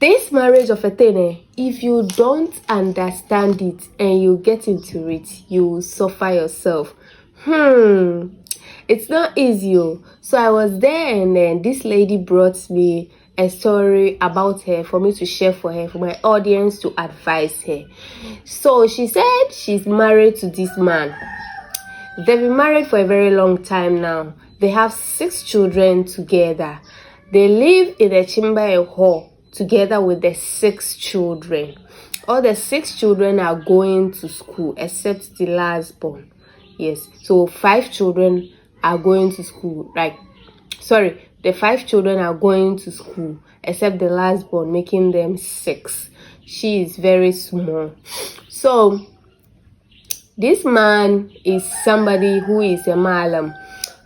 This marriage of a thing, if you don't understand it and you get into it, you will suffer yourself. It's not easy. So I was there, and then this lady brought me a story about her for me to share for her, for my audience to advise her. So she said she's married to this man. They've been married for a very long time now. They have 6 children together. They live in a chamber hall together with the 6 children. All the 6 children are going to school except the last born. Yes, so 5 children are going to school. The 5 children are going to school except the last born, making them 6. She is very small. So this man is somebody who is a Mallam.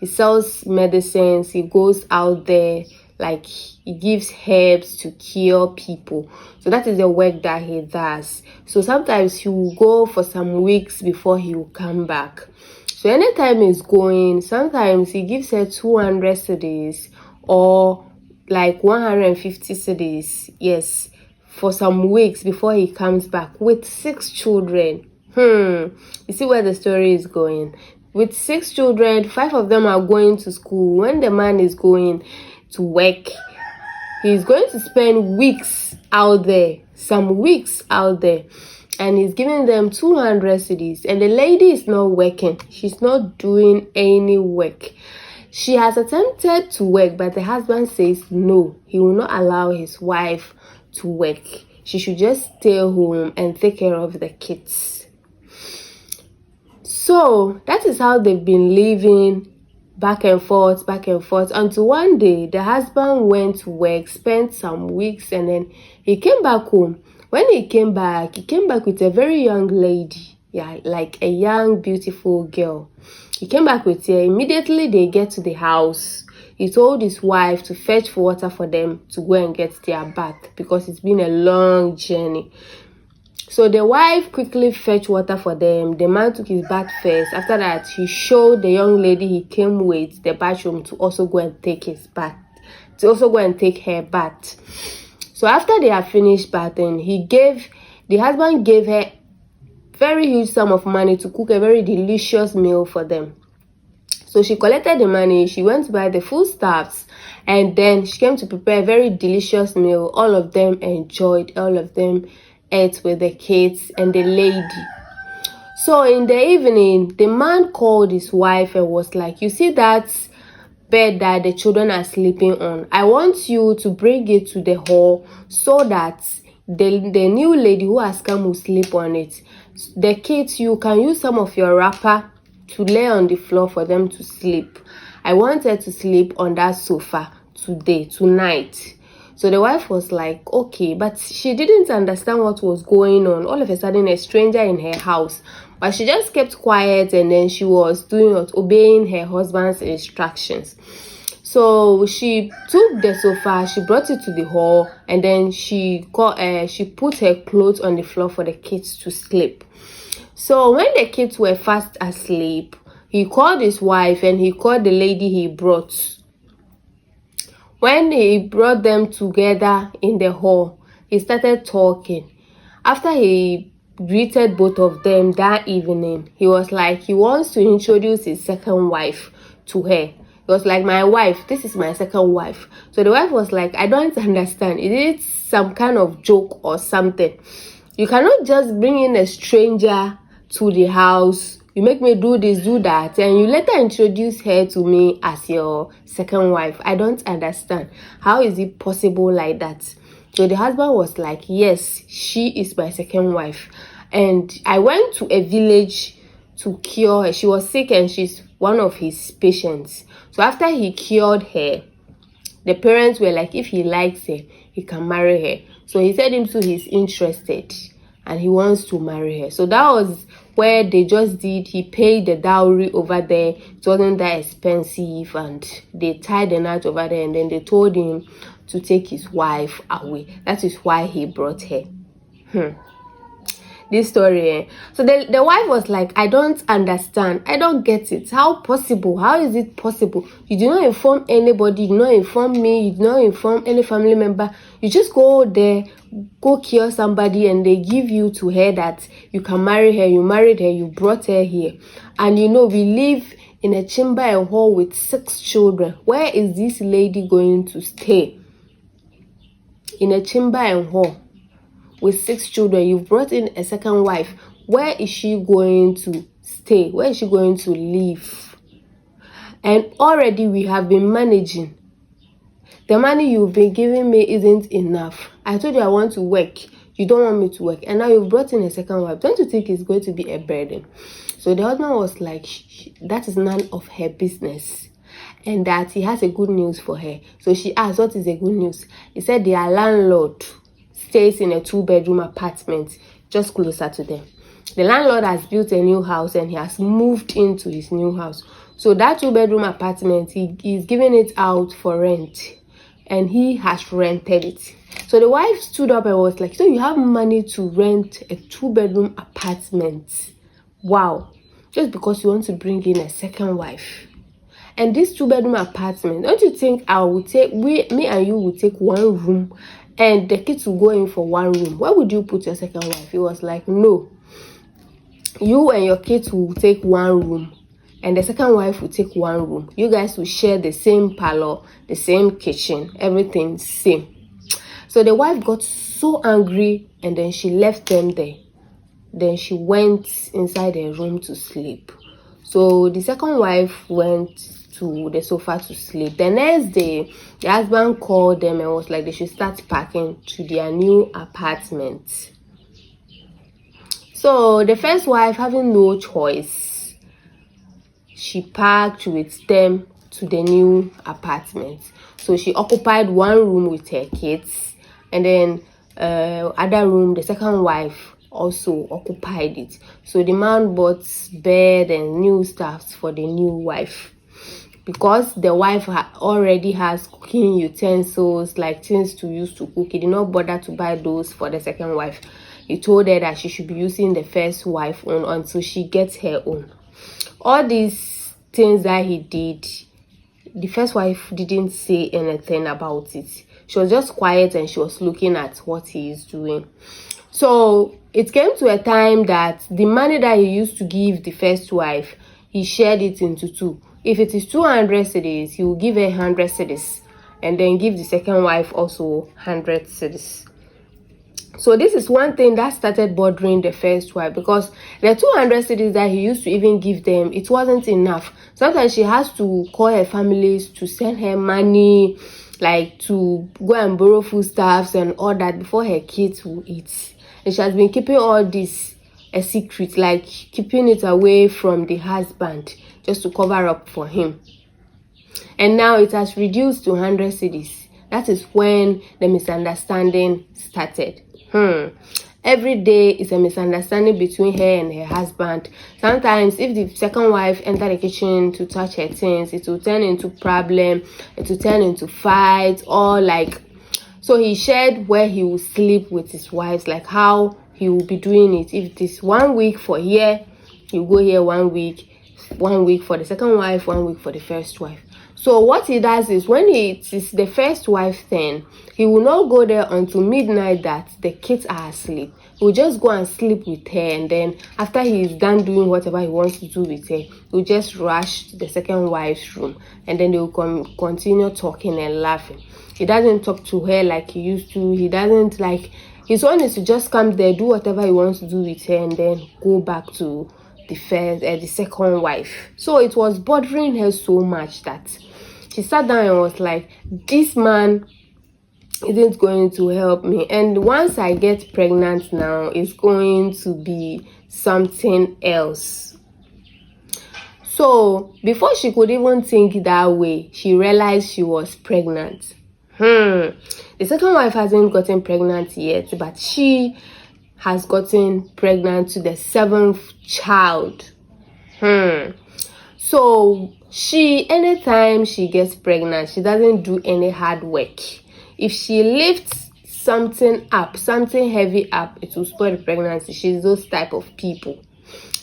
He sells medicines. He goes out there, he gives herbs to cure people. So that is the work that he does. So sometimes he will go for some weeks before he will come back. So anytime he's going, sometimes he gives her 200 cedis or 150 cedis. Yes, for some weeks before he comes back with 6 children. You see where the story is going. With 6 children, 5 of them are going to school. When the man is going to work, he's going to spend weeks out there, some weeks out there, and he's giving them 200 cedis. And the lady is not working. She's not doing any work. She has attempted to work, but the husband says no, he will not allow his wife to work. She should just stay home and take care of the kids. So that is how they've been living back and forth until one day the husband went to work, spent some weeks, and then he came back home. When he came back with a very young lady, like a young beautiful girl. He came back with her. Immediately they get to the house, he told his wife to fetch water for them to go and get their bath because it's been a long journey. So the wife quickly fetched water for them. The man took his bath first. After that, he showed the young lady he came with the bathroom to also go and take his bath, to also go and take her bath. So after they had finished bathing, the husband gave her very huge sum of money to cook a very delicious meal for them. So she collected the money, she went to buy the foodstuffs, and then she came to prepare a very delicious meal. All of them enjoyed, all of them ate with the kids and the lady. So in the evening, the man called his wife and was like, you see that bed that the children are sleeping on? I want you to bring it to the hall so that the new lady who has come will sleep on it. The kids, you can use some of your wrapper to lay on the floor for them to sleep. I want her to sleep on that sofa tonight. So the wife was like, okay, but she didn't understand what was going on. All of a sudden, a stranger in her house. But she just kept quiet, and then she was obeying her husband's instructions. So she took the sofa, she brought it to the hall, and then she put her clothes on the floor for the kids to sleep. So when the kids were fast asleep, he called his wife and he called the lady he brought. When he brought them together in the hall, he started talking. After he greeted both of them that evening, he was like, he wants to introduce his second wife to her. He was like, my wife, this is my second wife. So the wife was like, I don't understand. Is it some kind of joke or something? You cannot just bring in a stranger to the house. You make me do this, do that, and you later introduce her to me as your second wife. I don't understand. How is it possible like that? So the husband was like, yes, she is my second wife. And I went to a village to cure her. She was sick and she's one of his patients. So after he cured her, the parents were like, if he likes her, he can marry her. So he said him too, he's interested and he wants to marry her. So that was where they just did. He paid the dowry over there. It wasn't that expensive, and they tied the knot over there, and then they told him to take his wife away. That is why he brought her. this story. So the wife was like, I don't understand. I don't get it. How possible? How is it possible? You do not inform anybody. You do not inform me. You do not inform any family member. You just go there, go kill somebody, and they give you to her that you can marry her. You married her. You brought her here. And you know, we live in a chamber and hall with 6 children. Where is this lady going to stay? In a chamber and hall with 6 children. You've brought in a second wife. Where is she going to stay? Where is she going to live? And already we have been managing. The money you've been giving me isn't enough. I told you I want to work. You don't want me to work. And now you've brought in a second wife. Don't you think it's going to be a burden? So the husband was like, that is none of her business. And that he has a good news for her. So she asked, what is the good news? He said their landlord stays in a 2-bedroom apartment just closer to them. The landlord has built a new house and he has moved into his new house. So that 2-bedroom apartment, he is giving it out for rent. And he has rented it. So the wife stood up and was like, so you have money to rent a 2-bedroom apartment? Wow. Just because you want to bring in a second wife. And this 2-bedroom apartment, don't you think I would take, me and you would take 1 room and the kids will go in for 1 room? Where would you put your second wife? He was like, no. You and your kids will take 1 room. And the second wife will take 1 room. You guys will share the same parlor, the same kitchen, everything same. So the wife got so angry and then she left them there. Then she went inside her room to sleep. So the second wife went to the sofa to sleep. The next day, the husband called them and was like they should start packing to their new apartment. So the first wife, having no choice, she packed with them to the new apartment. So she occupied 1 room with her kids, and then other room, the second wife also occupied it. So the man bought bed and new stuff for the new wife. Because the wife already has cooking utensils, like things to use to cook, he did not bother to buy those for the second wife. He told her that she should be using the first wife own until she gets her own. All these things that he did, the first wife didn't say anything about it. She was just quiet and she was looking at what he is doing. So it came to a time that the money that he used to give the first wife, he shared it into 2. If it is 200 cedis, he will give her 100 cedis and then give the second wife also 100 cedis. So this is one thing that started bothering the first wife, because the 200 cedis that he used to even give them, it wasn't enough. Sometimes she has to call her families to send her money, like to go and borrow foodstuffs and all that before her kids will eat. And she has been keeping all this a secret, like keeping it away from the husband just to cover up for him. And now it has reduced to 100 cedis. That is when the misunderstanding started. Every day is a misunderstanding between her and her husband. Sometimes if the second wife enter the kitchen to touch her things, it will turn into problem, it will turn into fight, or like, so he shared where he will sleep with his wives, like how he will be doing it. If it is 1 week for here, he will go here 1 week, 1 week for the second wife, 1 week for the first wife. So what he does is, when it is the first wife's turn, he will not go there until midnight that the kids are asleep. He will just go and sleep with her, and then after he is done doing whatever he wants to do with her, he will just rush to the second wife's room, and then they will continue talking and laughing. He doesn't talk to her like he used to. He doesn't, like, his own is to just come there, do whatever he wants to do with her, and then go back to the second wife. So it was bothering her so much that she sat down and was like, this man isn't going to help me, and once I get pregnant now, it's going to be something else. So before she could even think that way, she realized she was pregnant. The second wife hasn't gotten pregnant yet, but she has gotten pregnant to the 7th child. So anytime she gets pregnant, she doesn't do any hard work. If she lifts something up, something heavy up, it will spoil the pregnancy. She's those type of people.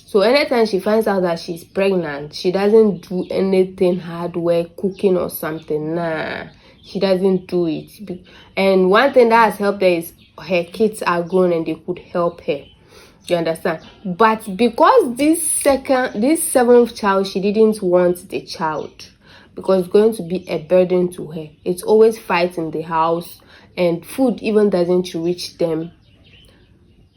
So anytime she finds out that she's pregnant, she doesn't do anything hard work, cooking or something. Nah, she doesn't do it. And one thing that has helped her is her kids are grown and they could help her. You understand? But because this seventh child, she didn't want the child because it's going to be a burden to her. It's always fight in the house and food even doesn't reach them.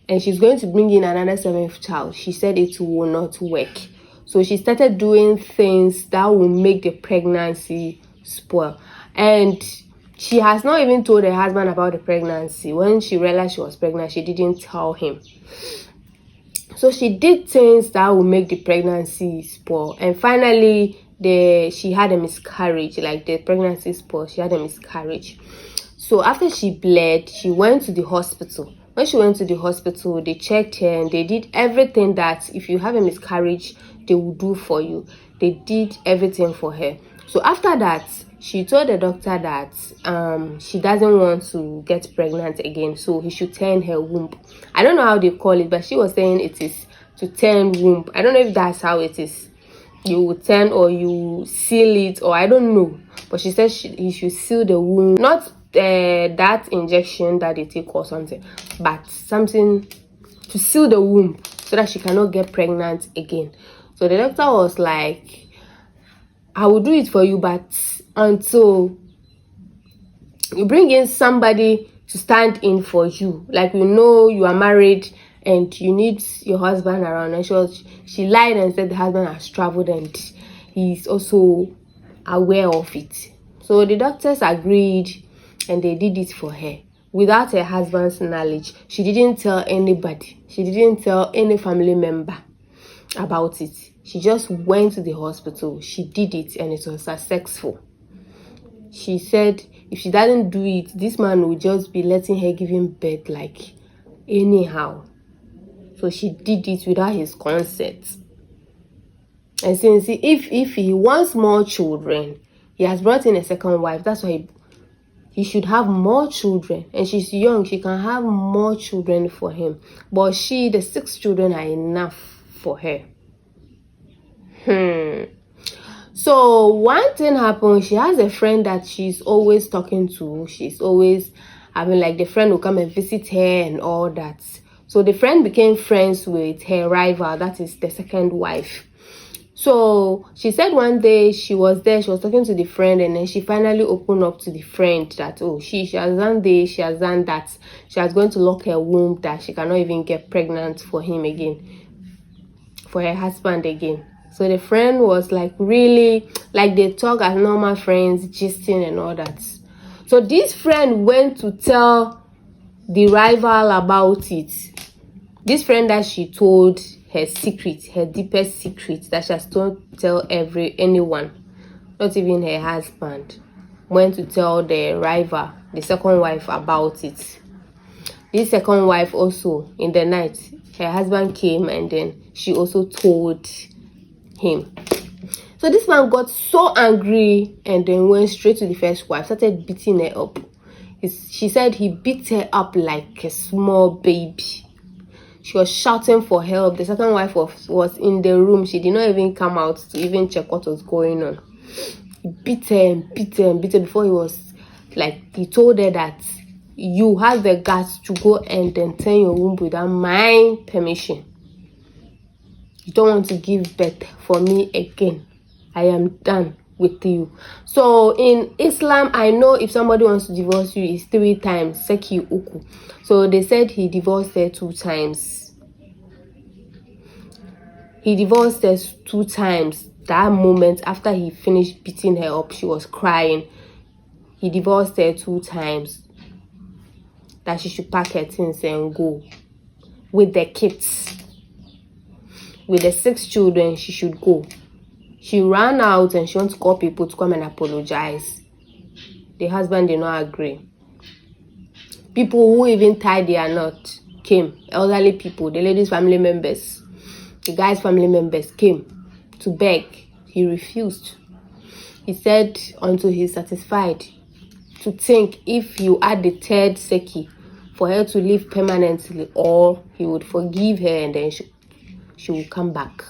And she's going to bring in another seventh child. She said it will not work. So she started doing things that will make the pregnancy spoil. And she has not even told her husband about the pregnancy. When she realized she was pregnant, she didn't tell him. So she did things that will make the pregnancy spoil. And finally, she had a miscarriage. Like the pregnancy spoiled, she had a miscarriage. So after she bled, she went to the hospital. When she went to the hospital, they checked her and they did everything that if you have a miscarriage, they will do for you. They did everything for her. So after that, she told the doctor that she doesn't want to get pregnant again, so he should turn her womb. I don't know how they call it, but she was saying it is to turn womb. I don't know if that's how it is. You turn or you seal it, or I don't know. But she said he should seal the womb. Not that injection that they take or something, but something to seal the womb so that she cannot get pregnant again. So the doctor was like, I will do it for you, but until you bring in somebody to stand in for you, like you know you are married and you need your husband around. And she lied and said the husband has traveled and he's also aware of it. So the doctors agreed and they did it for her without her husband's knowledge. She didn't tell anybody. She didn't tell any family member about it. She just went to the hospital. She did it and it was successful. She said if she doesn't do it, this man will just be letting her give him birth like anyhow. So she did it without his consent. And since if he wants more children, he has brought in a second wife. That's why he should have more children. And she's young, she can have more children for him. But the 6 children are enough for her. So one thing happened. She has a friend that she's always talking to. She's always having, like, the friend will come and visit her and all that. So the friend became friends with her rival, that is the second wife. So she said one day she was there, she was talking to the friend, and then she finally opened up to the friend that she has done this, she has done that. She was going to lock her womb, that she cannot even get pregnant for him again, for her husband again. So the friend was like, really, like they talk as normal friends, gisting and all that. So this friend went to tell the rival about it. This friend that she told her secret, her deepest secret, that she has don't tell anyone, not even her husband, went to tell the rival, the second wife, about it. This second wife also, in the night, her husband came and then she also told him. So this man got so angry and then went straight to the first wife, started beating her up. She said he beat her up like a small baby. She was shouting for help. The second wife was in the room. She did not even come out to even check what was going on. He beat her and beat her and beat her before he was like, he told her that you have the guts to go and then turn your womb without my permission. You don't want to give birth for me again. I am done with you. So in Islam, I know if somebody wants to divorce you, it's 3 times. Seki uku. So they said he divorced her 2 times. He divorced her 2 times. That moment after he finished beating her up, she was crying. He divorced her 2 times. That she should pack her things and go. With the kids. With the 6 children, she should go. She ran out and she wants to call people to come and apologize. The husband did not agree. People who even tied their knot came. Elderly people, the lady's family members, the guy's family members came to beg. He refused. He said until he's satisfied, to think if you add the 3rd seki for her to leave permanently, or he would forgive her and then she will come back.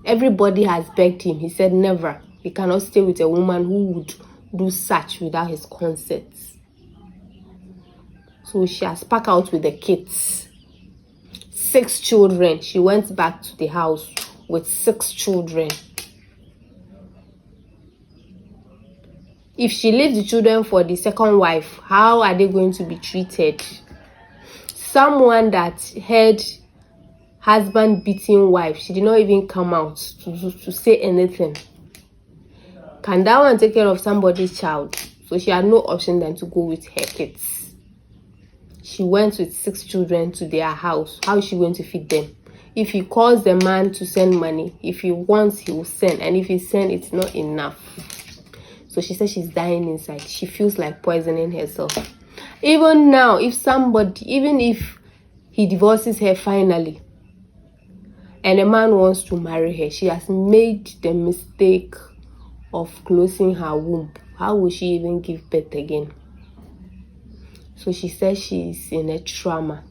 Everybody has begged him. He said never. He cannot stay with a woman who would do such without his consent. So she has packed out with the kids. 6 children. She went back to the house with 6 children. If she leaves the children for the second wife, how are they going to be treated? Someone that heard husband beating wife, she did not even come out to say anything. Can that one take care of somebody's child? So she had no option than to go with her kids. She went with 6 children to their house. How is she going to feed them? If he calls the man to send money, if he wants, he will send. And if he sends, it's not enough. So she says she's dying inside. She feels like poisoning herself. Even now, even if he divorces her finally, and a man wants to marry her, she has made the mistake of closing her womb. How will she even give birth again? So she says she's in a trauma.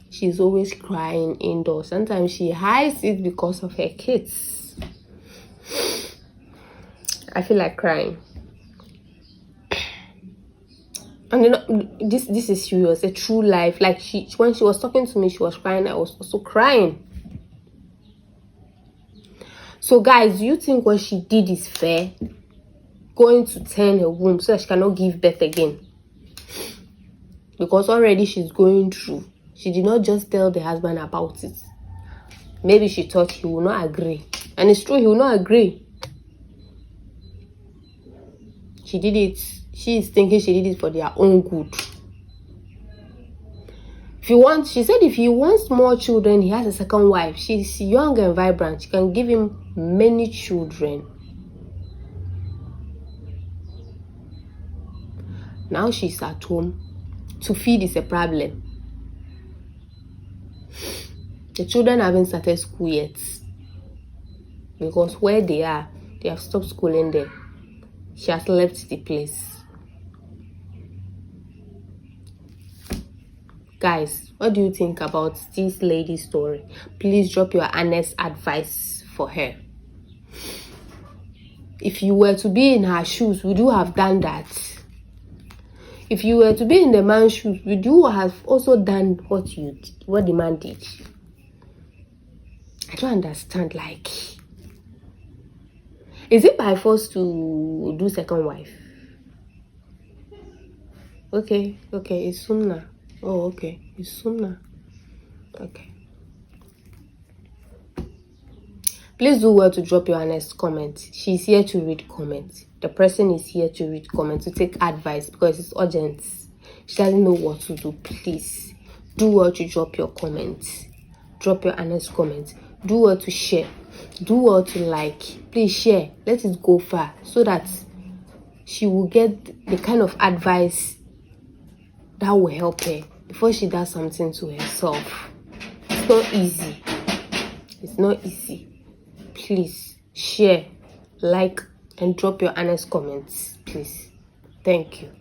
She's always crying indoors. Sometimes she hides it because of her kids. I feel like crying. And you know, this is serious, a true life. Like when she was talking to me, she was crying. I was also crying. So guys, do you think what she did is fair? Going to turn her womb so that she cannot give birth again? Because already she's going through. She did not just tell the husband about it. Maybe she thought he will not agree. And it's true, he will not agree. She did it. She is thinking she did it for their own good. She said if he wants more children, he has a second wife. She's young and vibrant. She can give him many children. Now she's at home. To feed is a problem. The children haven't started school yet. Because where they are, they have stopped schooling there. She has left the place. Guys, what do you think about this lady's story? Please drop your honest advice for her. If you were to be in her shoes, would you have done that? If you were to be in the man's shoes, would you have also done what the man did? I don't understand. Like, is it by force to do second wife? Okay, it's sunnah. Oh, okay, it's sunnah. Okay. Please do well to drop your honest comment. She's here to read comments. The person is here to read comments, to take advice because it's urgent. She doesn't know what to do. Please do well to drop your comments. Drop your honest comments. Do well to share. Do well to like. Please share. Let it go far so that she will get the kind of advice that will help her before she does something to herself. It's not easy. It's not easy. Please share, like, and drop your honest comments, please. Thank you.